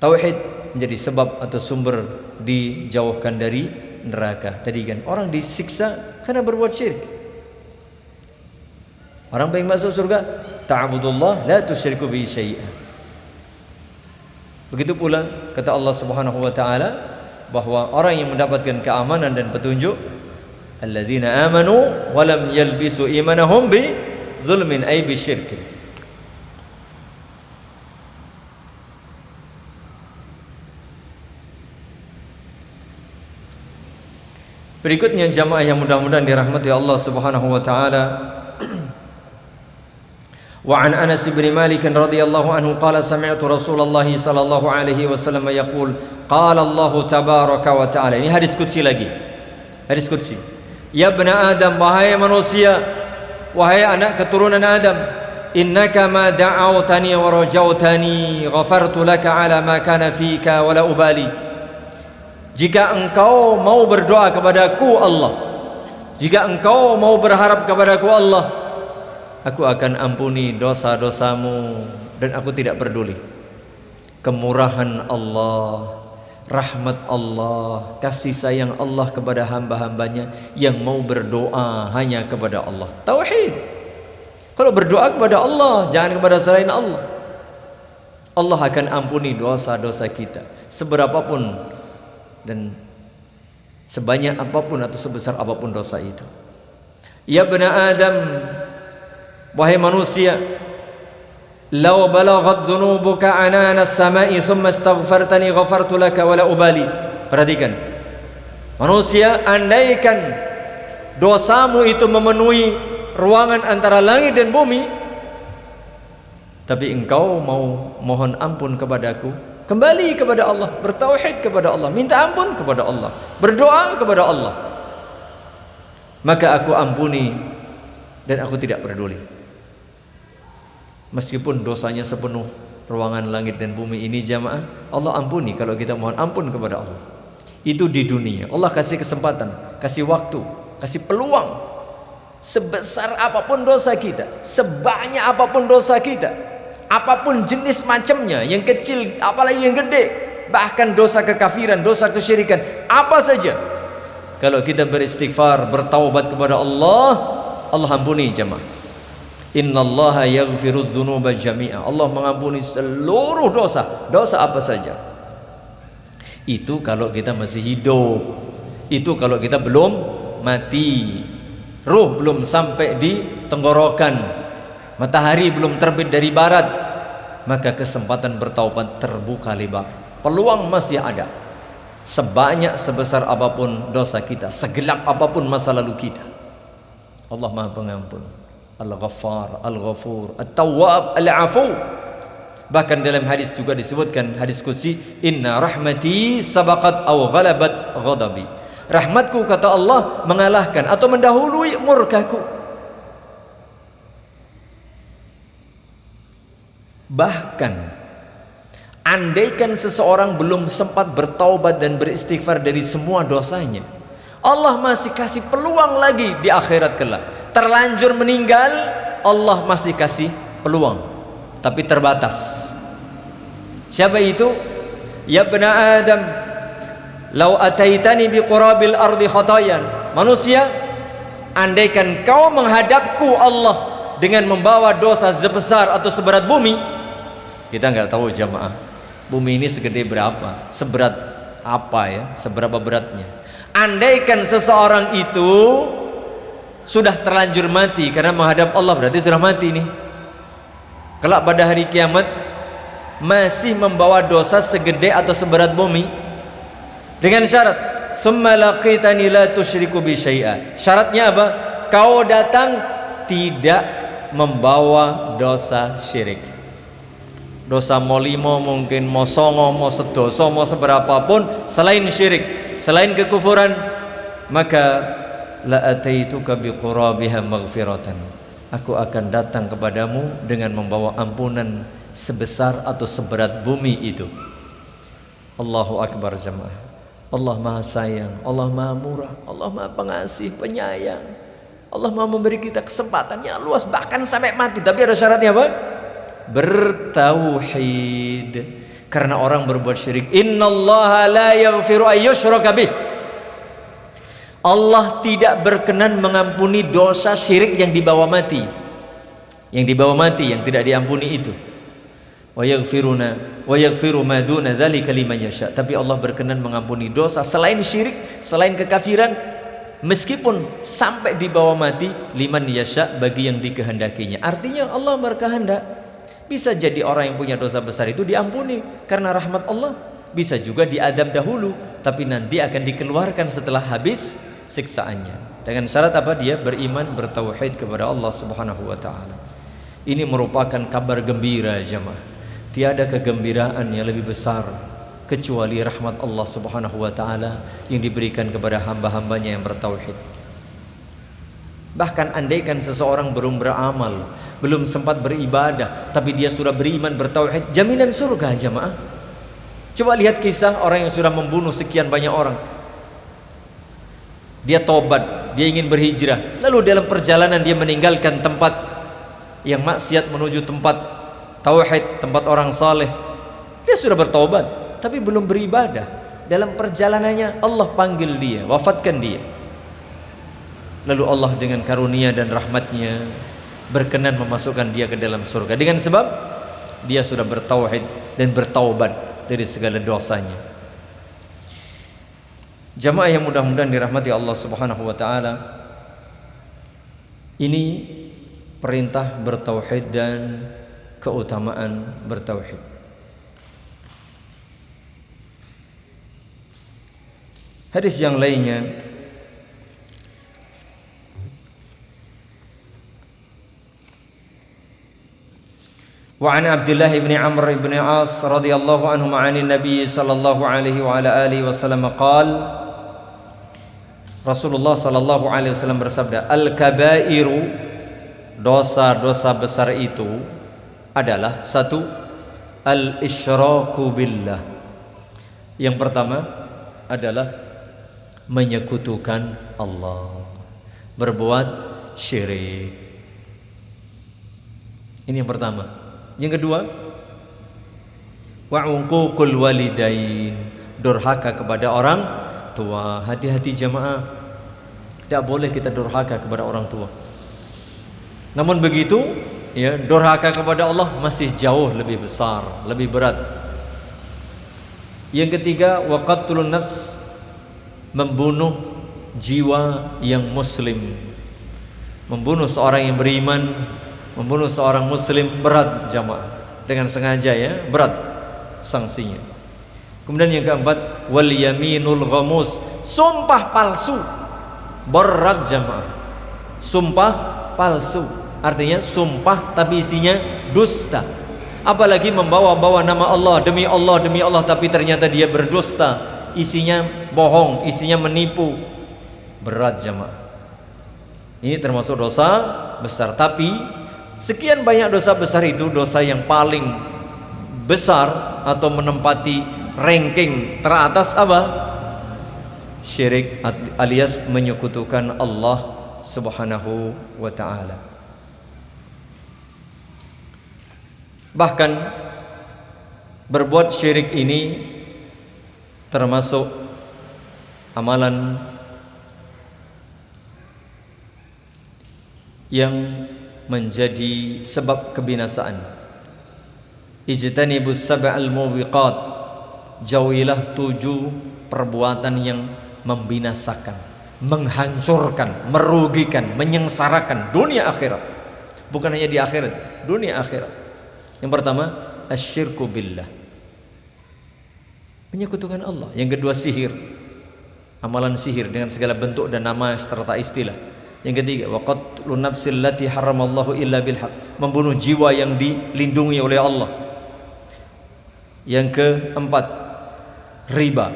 Tauhid menjadi sebab atau sumber dijauhkan dari neraka. Tadi kan orang disiksa karena berbuat syirik. Orang pengen masuk surga, ta'budullah la tusyriku bihi syai'a. Begitu pula kata Allah Subhanahu wa taala bahwa orang yang mendapatkan keamanan dan petunjuk, alladzina amanu wa lam yalbisu imanahum bi dzulmin ay bisyirk. Berikutnya jamaah yang mudah-mudahan dirahmati Allah Subhanahu wa taala. Wa an Anas bin Malik radhiyallahu anhu qala sami'tu Rasulullah sallallahu alaihi wasallam yaqul qala Allah tabaraka wa taala. Ini hadis qudsi lagi. Hadis qudsi. Ya bani Adam, wahai manusia, wahai anak keturunan Adam, innaka ma da'awtani wa rajautani ghafartu laka ala ma kana fika wa la ubali. Jika engkau mau berdoa kepadaku Allah, jika engkau mau berharap kepadaku Allah, aku akan ampuni dosa-dosamu dan aku tidak peduli. Kemurahan Allah, rahmat Allah, kasih sayang Allah kepada hamba-hambanya yang mau berdoa hanya kepada Allah. Tauhid. Kalau berdoa kepada Allah, jangan kepada selain Allah, Allah akan ampuni dosa-dosa kita, seberapapun dan sebanyak apapun atau sebesar apapun dosa itu. Ya bani Adam, wahai manusia, law balaghat dhunubuka anana as-sama'i thumma astaghfartani ghafartu laka wa la ubali. Perhatikan, manusia, andaikan dosamu itu memenuhi ruangan antara langit dan bumi, tapi engkau mau mohon ampun kepadaku, kembali kepada Allah, bertauhid kepada Allah, minta ampun kepada Allah, berdoa kepada Allah, maka aku ampuni dan aku tidak peduli. Meskipun dosanya sepenuh ruangan langit dan bumi ini jamaah, Allah ampuni kalau kita mohon ampun kepada Allah. Itu di dunia. Allah kasih kesempatan, kasih waktu, kasih peluang. Sebesar apapun dosa kita, sebanyak apapun dosa kita, apapun jenis macamnya, yang kecil apalagi yang gede, bahkan dosa kekafiran, dosa kesyirikan, apa saja, kalau kita beristighfar, bertaubat kepada Allah, Allah ampuni jemaah. Innallaha yaghfirudz dzunuba jami'a. Allah mengampuni seluruh dosa, dosa apa saja. Itu kalau kita masih hidup. Itu kalau kita belum mati, ruh belum sampai di tenggorokan, matahari belum terbit dari barat, maka kesempatan bertaubat terbuka lebar. Peluang masih ada. Sebanyak sebesar apapun dosa kita, segelap apapun masa lalu kita, Allah Maha Pengampun, Al-Ghaffar, Al-Ghafur, At-Tawwab, Al-Afu. Bahkan dalam hadis juga disebutkan, hadis qudsi, inna rahmati sabaqat aw ghalabat ghadabi. Rahmatku, kata Allah, mengalahkan atau mendahului murkaku. Bahkan andaikan seseorang belum sempat bertaubat dan beristighfar dari semua dosanya, Allah masih kasih peluang lagi di akhirat kelak. Terlanjur meninggal, Allah masih kasih peluang, tapi terbatas. Siapa itu? Ya bani Adam, lau ataitani biqurabil ardi khatayan. Manusia, andaikan kau menghadapku Allah dengan membawa dosa sebesar atau seberat bumi. Kita nggak tahu jamaah, bumi ini segede berapa, seberat apa ya, seberapa beratnya. Andaikan seseorang itu sudah terlanjur mati karena menghadap Allah, berarti sudah mati nih. Kelak pada hari kiamat masih membawa dosa segede atau seberat bumi, dengan syarat summa laqitani la tusyriku bi syai'a. Syaratnya apa? Kau datang tidak membawa dosa syirik. Dosa mau limo, mungkin mau songo, mau sedoso, mau seberapapun selain syirik, selain kekufuran, maka la ataituka biqurabiha maghfiratan. Aku akan datang kepadamu dengan membawa ampunan sebesar atau seberat bumi itu. Allahu Akbar jemaah. Allah Maha Sayang, Allah Maha Murah, Allah Maha Pengasih, Penyayang. Allah Maha memberi kita kesempatan yang luas bahkan sampai mati. Tapi ada syaratnya apa? Bertauhid. Karena orang berbuat syirik, innallaha la yaghfiru ayyushraka bih. Allah tidak berkenan mengampuni dosa syirik yang dibawa mati. Yang dibawa mati, yang tidak diampuni itu. Wa yaghfiru ma duna dzalika liman yasha. Tapi Allah berkenan mengampuni dosa selain syirik, selain kekafiran, meskipun sampai dibawa mati, liman yasha, bagi yang dikehendakinya. Artinya Allah berkehendak. Bisa jadi orang yang punya dosa besar itu diampuni karena rahmat Allah. Bisa juga diadab dahulu, tapi nanti akan dikeluarkan setelah habis siksaannya. Dengan syarat apa? Dia beriman, bertauhid kepada Allah Subhanahu wa taala. Ini merupakan kabar gembira jemaah. Tiada kegembiraan yang lebih besar kecuali rahmat Allah Subhanahu wa taala yang diberikan kepada hamba-hambanya yang bertauhid. Bahkan andaikan seseorang belum beramal, belum sempat beribadah, tapi dia sudah beriman, bertauhid, jaminan surga jamaah. Coba lihat kisah orang yang sudah membunuh sekian banyak orang. Dia tobat, dia ingin berhijrah, lalu dalam perjalanan dia meninggalkan tempat yang maksiat menuju tempat tauhid, tempat orang saleh. Dia sudah bertobat, tapi belum beribadah. Dalam perjalanannya Allah panggil dia, wafatkan dia. Lalu Allah dengan karunia dan rahmatnya berkenan memasukkan dia ke dalam surga dengan sebab dia sudah bertauhid dan bertaubat dari segala dosanya. Jamaah yang mudah-mudahan dirahmati Allah Subhanahu wa taala, ini perintah bertauhid dan keutamaan bertauhid. Hadis yang lainnya wa an Abdullah bin Amr bin As radhiyallahu anhu 'anil Nabi sallallahu alaihi wa ala alihi wasallam qala Rasulullah sallallahu alaihi wasallam bersabda, al-kabairu, dosa-dosa besar itu adalah satu, al-isyraku billah. Yang pertama adalah menyekutukan Allah, berbuat syirik. Ini yang pertama. Yang kedua, wa uququl walidain, durhaka kepada orang tua. Hati-hati jamaah, tidak boleh kita durhaka kepada orang tua. Namun begitu, ya, durhaka kepada Allah masih jauh lebih besar, lebih berat. Yang ketiga, wa qatlun nafs, membunuh jiwa yang muslim. Membunuh seorang yang beriman, membunuh seorang muslim berat jamaah, dengan sengaja, ya, berat sanksinya. Kemudian yang keempat, wal yaminul ghamus, sumpah palsu, berat jamaah. Sumpah palsu artinya sumpah tapi isinya dusta. Apalagi membawa-bawa nama Allah, demi Allah, tapi ternyata dia berdusta, isinya bohong, isinya menipu. Berat jamaah. Ini termasuk dosa besar. Tapi sekian banyak dosa besar itu, dosa yang paling besar atau menempati ranking teratas apa? Syirik alias menyekutukan Allah Subhanahu wa ta'ala. Bahkan berbuat syirik ini termasuk amalan yang menjadi sebab kebinasaan. Ijtanibus sab'al mubiqat, jauhilah 7 perbuatan yang membinasakan, menghancurkan, merugikan, menyengsarakan dunia akhirat. Bukan hanya di akhirat, dunia akhirat. Yang pertama, asyirku billah, menyekutukan Allah. Yang kedua, sihir, amalan sihir dengan segala bentuk dan nama serta istilah. Yang ketiga, wa qatlun nafsil lati haramallahu illa bil haq, membunuh jiwa yang dilindungi oleh Allah. Yang keempat, riba,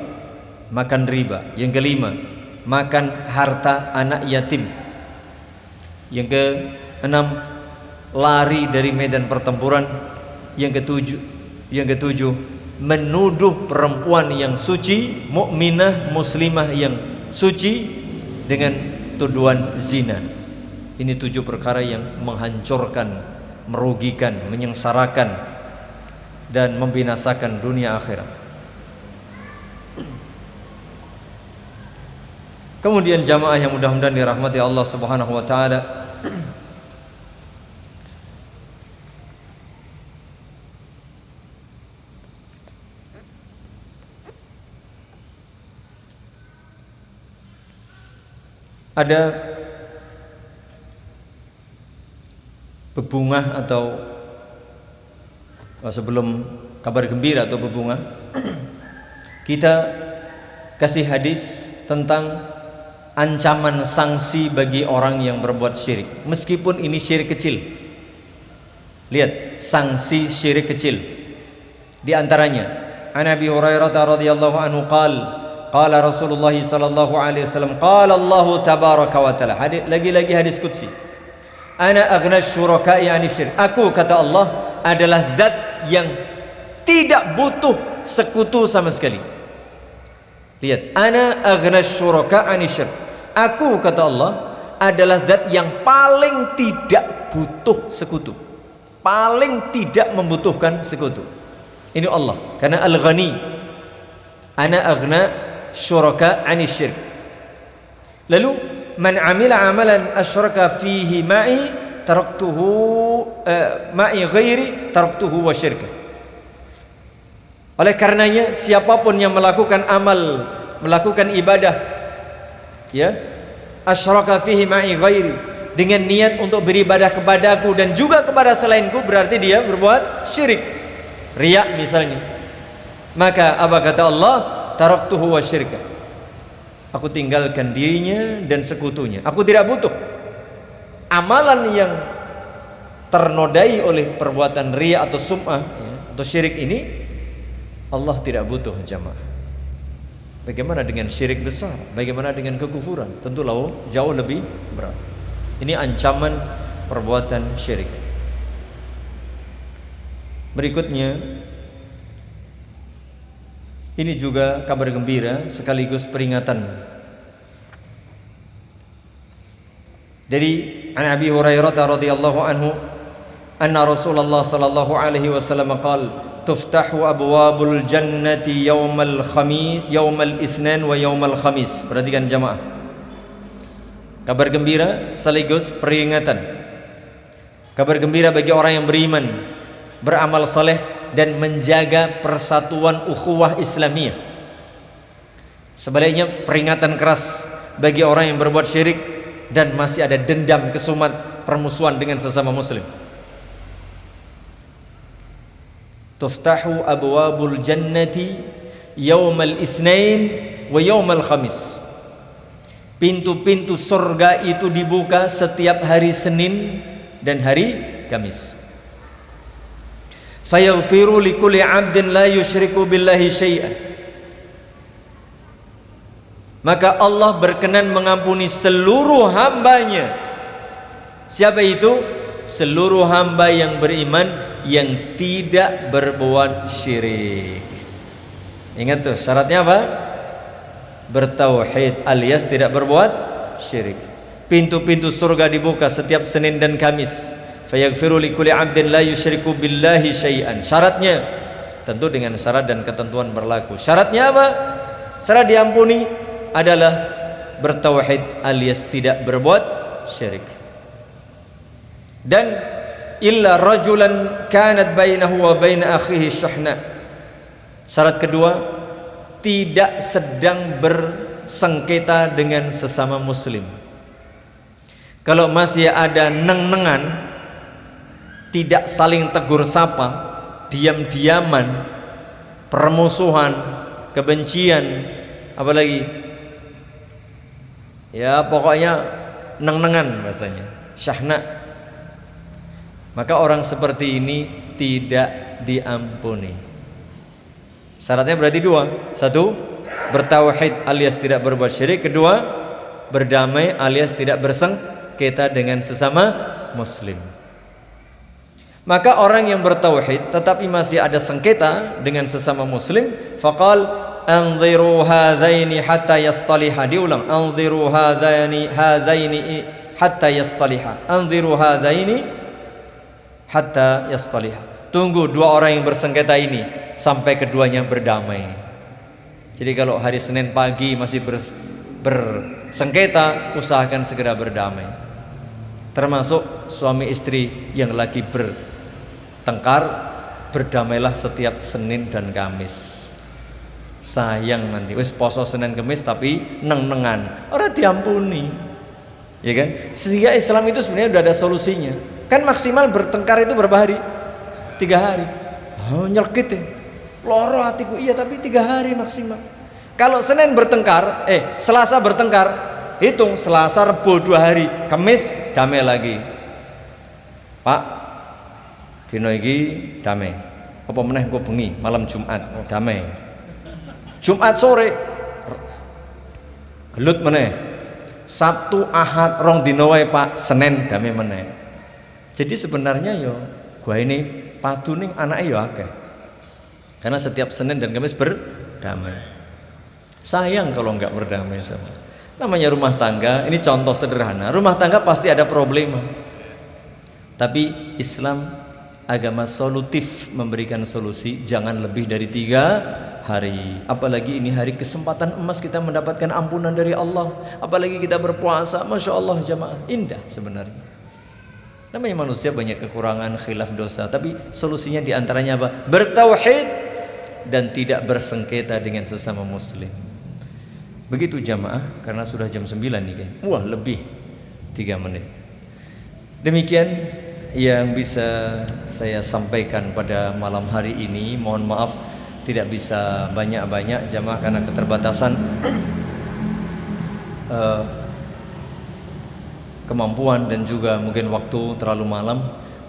makan riba. Yang kelima, makan harta anak yatim. Yang keenam, lari dari medan pertempuran. Yang ketujuh, menuduh perempuan yang suci, mukminah, muslimah yang suci dengan tuduhan zina. Ini 7 perkara yang menghancurkan, merugikan, menyengsarakan dan membinasakan dunia akhirat. Kemudian jamaah yang mudah-mudahan dirahmati Allah Subhanahu wa taala, ada bebungah atau sebelum kabar gembira atau bebungah, kita kasih hadis tentang ancaman sanksi bagi orang yang berbuat syirik, meskipun ini syirik kecil. Lihat, sanksi syirik kecil. Di antaranya, an Abi Hurairah radhiyallahu anhu qala Rasulullah sallallahu alaihi wasallam, qala Allah tabaraka wa taala. Lagi-lagi hadis qudsi. Ana aghna syuraka'i 'ani syirk. Aku, kata Allah, adalah zat yang tidak butuh sekutu sama sekali. Lihat, ana aghna syuraka' 'ani syirk. Aku, kata Allah, adalah zat yang paling tidak butuh sekutu, paling tidak membutuhkan sekutu. Ini Allah, karena Al-Ghani. Ana aghna syuraka' 'ani syirk. Lalu man 'amila 'amalan asyraka fihi ma'i taraktuhu ma'i ghairi taraktuhu wa syirka. Oleh karenanya, siapapun yang melakukan amal, melakukan ibadah, ya, asyraka fihi ma'i ghairi, dengan niat untuk beribadah kepadaku dan juga kepada selainku, berarti dia berbuat syirik, riya misalnya. Maka apa kata Allah? Taraktuhu wa syirka. Aku tinggalkan dirinya dan sekutunya. Aku tidak butuh amalan yang ternodai oleh perbuatan riya atau sum'ah, ya, atau syirik ini. Allah tidak butuh, jamaah. Bagaimana dengan syirik besar? Bagaimana dengan kekufuran? Tentu jauh lebih berat. Ini ancaman perbuatan syirik. Berikutnya, ini juga kabar gembira sekaligus peringatan. Dari Abi Hurairah radhiyallahu anhu, anna Rasulullah sallallahu alaihi wasallam qala, tuftahu abwabul jannati yaumal itsnan wa yaumal khamis. Perhatikan jamaah, kabar gembira sekaligus peringatan. Kabar gembira bagi orang yang beriman, beramal saleh, dan menjaga persatuan ukhuwah Islamiyah. Sebaliknya, peringatan keras bagi orang yang berbuat syirik dan masih ada dendam, kesumat, permusuhan dengan sesama muslim. Tuftahu abwabul jannati yaumal itsnain wa yaumal khamis. Pintu-pintu surga itu dibuka setiap hari Senin dan hari Kamis. Fayaghfiru likulli 'abdin la yusyriku billahi syai'an. Maka Allah berkenan mengampuni seluruh hambanya. Siapa itu? Seluruh hamba yang beriman yang tidak berbuat syirik. Ingat tuh syaratnya apa? Bertauhid alias tidak berbuat syirik. Pintu-pintu surga dibuka setiap Senin dan Kamis. Fayaghfiru likulli 'abdin la yusyriku billahi syai'an. Syaratnya tentu dengan syarat dan ketentuan berlaku. Syaratnya apa? Syarat diampuni adalah bertauhid alias tidak berbuat syirik. Dan illa rajulan kanat bainahu wa bain akhihi syahna. Syarat kedua, tidak sedang bersengketa dengan sesama muslim. Kalau masih ada neng-nengan, tidak saling tegur sapa, diam-diaman, permusuhan, kebencian, apalagi ya pokoknya neng-nengan bahasanya, syahna, maka orang seperti ini tidak diampuni. Syaratnya berarti dua. Satu, bertauhid alias tidak berbuat syirik. Kedua, berdamai alias tidak bersengketa dengan sesama muslim. Maka orang yang bertauhid tetapi masih ada sengketa dengan sesama muslim, faqal anziru hadzaini hatta yastaliha. Diulang, anziru hadzaini hatta yastaliha. Anziru hadzaini hatta yastaliha. Tunggu dua orang yang bersengketa ini sampai keduanya berdamai. Jadi kalau hari Senin pagi masih bersengketa, usahakan segera berdamai. Termasuk suami istri yang lagi bertengkar, berdamailah setiap Senin dan Kamis. Sayang nanti wis poso Senin Kamis tapi neng-nengan, ora diampuni. Ya kan? Sehingga Islam itu sebenarnya udah ada solusinya. Kan maksimal bertengkar itu berapa hari? 3 hari. Oh, nyelkit ya. Loro hatiku. Iya, tapi 3 hari maksimal. Kalau Senin bertengkar, Selasa bertengkar, hitung Selasa, Rebo 2 hari, Kamis damai lagi. Pak, dino iki damai. Apa meneh engko bengi malam Jumat, oh damai. Jumat sore gelut meneh. Sabtu, Ahad, rong dino wae Pak, Senin damai meneh. Jadi sebenarnya yo gua ini padu ning anake yo akeh. Karena setiap Senin dan Kamis berdamai. Sayang kalau enggak berdamai sama. Namanya rumah tangga, ini contoh sederhana. Rumah tangga pasti ada problema. Tapi Islam agama solutif, memberikan solusi. Jangan lebih dari 3 hari. Apalagi ini hari kesempatan emas kita mendapatkan ampunan dari Allah. Apalagi kita berpuasa, Masya Allah jamaah, indah sebenarnya. Namanya manusia banyak kekurangan, khilaf, dosa. Tapi solusinya diantaranya apa? Bertauhid dan tidak bersengketa dengan sesama muslim. Begitu jamaah, karena sudah jam 9 nih kan. Wah, lebih 3 menit. Demikian yang bisa saya sampaikan pada malam hari ini. Mohon maaf tidak bisa banyak-banyak jamaah karena keterbatasan kemampuan dan juga mungkin waktu terlalu malam.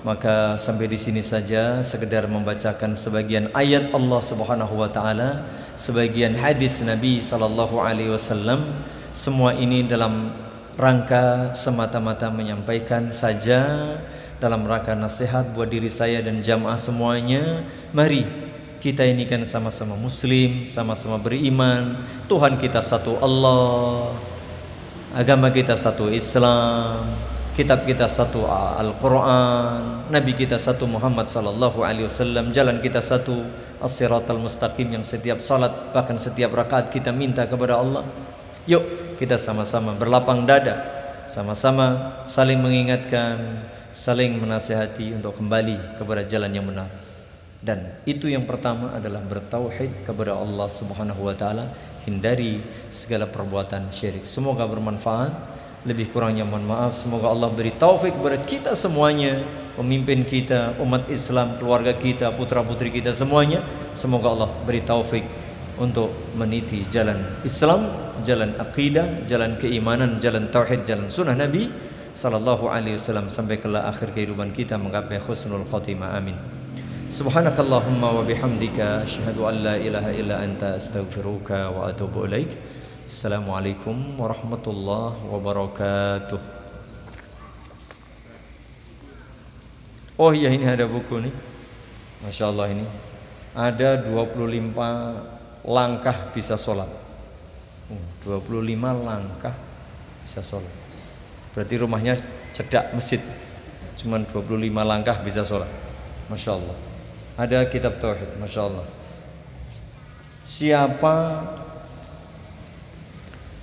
Maka sampai di sini saja, sekedar membacakan sebagian ayat Allah Subhanahu wa taala, sebagian hadis Nabi sallallahu alaihi wasallam. Semua ini dalam rangka semata-mata menyampaikan saja, dalam rangka nasihat buat diri saya dan jamaah semuanya. Mari kita ini kan sama-sama muslim, sama-sama beriman. Tuhan kita satu Allah, agama kita satu Islam, kitab kita satu Al-Quran, Nabi kita satu Muhammad sallallahu alaihi wasallam, jalan kita satu As-Siratal Mustaqim yang setiap salat bahkan setiap rakaat kita minta kepada Allah. Yuk kita sama-sama berlapang dada, sama-sama saling mengingatkan, saling menasihati untuk kembali kepada jalan yang benar. Dan itu yang pertama adalah bertauhid kepada Allah Subhanahu wa taala, hindari segala perbuatan syirik. Semoga bermanfaat. Lebih kurangnya mohon maaf. Semoga Allah beri taufik kepada kita semuanya, pemimpin kita, umat Islam, keluarga kita, putra-putri kita semuanya. Semoga Allah beri taufik untuk meniti jalan Islam, jalan akidah, jalan keimanan, jalan tauhid, jalan sunnah Nabi sallallahu alaihi wasallam sampai ke akhir kehidupan kita menggapai husnul khatimah. Amin. Subhanakallahumma wa bihamdika asyhadu an la ilaha illa anta astaghfiruka wa atubu ilaik. Assalamualaikum warahmatullahi wabarakatuh. Oh iya, ini ada buku nih. Masya Allah, ini ada 25 langkah bisa sholat. 25 langkah bisa sholat. Berarti rumahnya cedak masjid. Cuman 25 langkah bisa sholat. Masya Allah. Ada kitab tauhid. Masya Allah. Siapa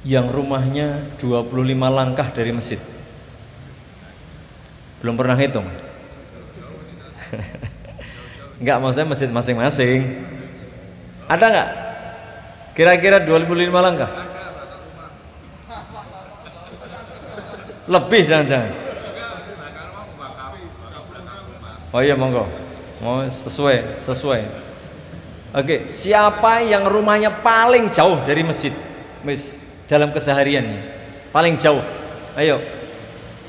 yang rumahnya 25 langkah dari masjid? Belum pernah hitung? Enggak, maksudnya masjid masing-masing. Ada enggak? Kira-kira 25 langkah? Lebih jangan-jangan. Oh iya, monggo. Mau sesuai. Oke, siapa yang rumahnya paling jauh dari masjid? Mis, dalam kesehariannya paling jauh. Ayo,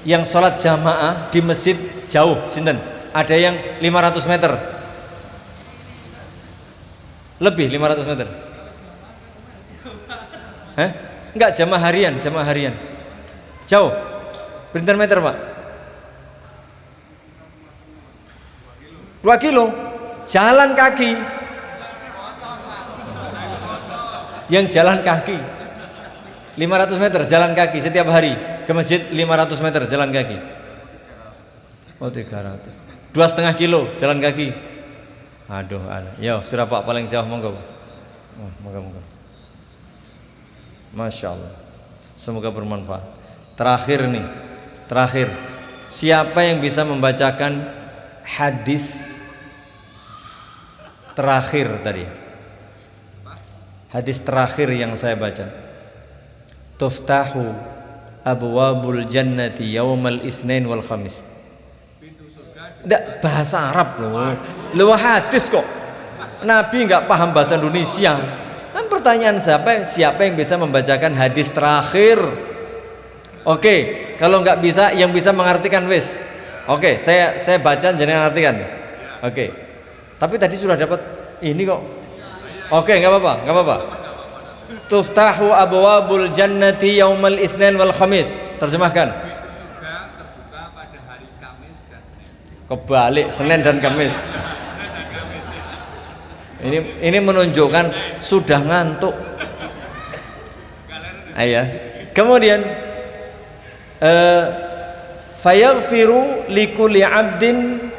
yang sholat jamaah di masjid jauh, sinten? Ada yang 500 meter, lebih 500 meter. Hah? Enggak, jamaah harian jauh. Berapa meter Pak? 2 kilo jalan kaki. Yang jalan kaki 500 meter jalan kaki setiap hari ke masjid, 500 meter jalan kaki. Oh 300, 2,5 kilo jalan kaki. Aduh, ya sudah Pak, paling jauh monggo. Oh, moga-moga. Masya Allah, semoga bermanfaat. Terakhir, siapa yang bisa membacakan hadis terakhir tadi? Hadis terakhir yang saya baca, tuftahu abwabul jannati yaumal isnin wal khamis. Tidak bahasa Arab loh, hadis kok. Nabi nggak paham bahasa Indonesia. Kan pertanyaan siapa yang bisa membacakan hadis terakhir? Oke, kalau nggak bisa, yang bisa mengartikan wis. Oke, saya baca jangan artikan. Oke, tapi tadi sudah dapat ini kok. Oke, nggak apa-apa. Tuftahu abwabul jannati yaumal isnin wal khamis. Terjemahkan. Pintu surga terbuka pada hari Kamis dan Senin. Kebalik Senin dan Kamis. Ini menunjukkan sudah ngantuk. Ayah. Kemudian fayaghfiru likulli 'abdin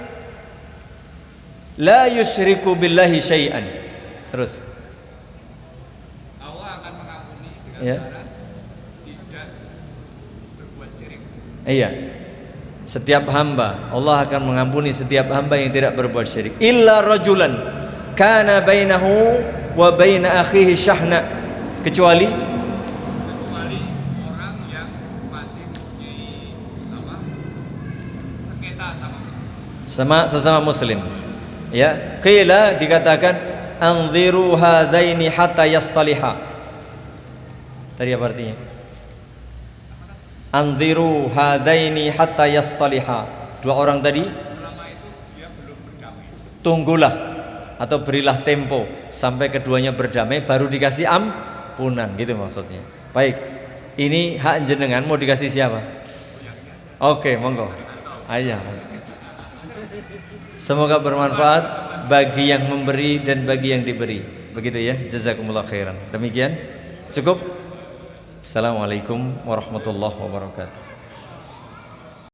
la yusyriku billahi syai'an. Terus Allah akan mengampuni dengan ya. cara tidak berbuat syirik. Iya. Setiap hamba Allah akan mengampuni setiap hamba yang tidak berbuat syirik. Illa rajulan kana bainahu wa baina akhihi syahna, kecuali orang yang masih mempunyai sengketa sama sesama muslim. Ya, qila dikatakan anziru hadaini hatta yastaliha. Tadi apa artinya? Anziru hadaini hatta yastaliha. Dua orang tadi selama itu dia belum berdamai. Tunggulah atau berilah tempo sampai keduanya berdamai baru dikasih ampunan, gitu maksudnya. Baik, ini hak jenengan mau dikasih siapa? Oke, monggo. Ayah. Semoga bermanfaat bagi yang memberi dan bagi yang diberi. Begitu ya. Jazakumullah khairan. Demikian. Cukup. Assalamualaikum warahmatullahi wabarakatuh.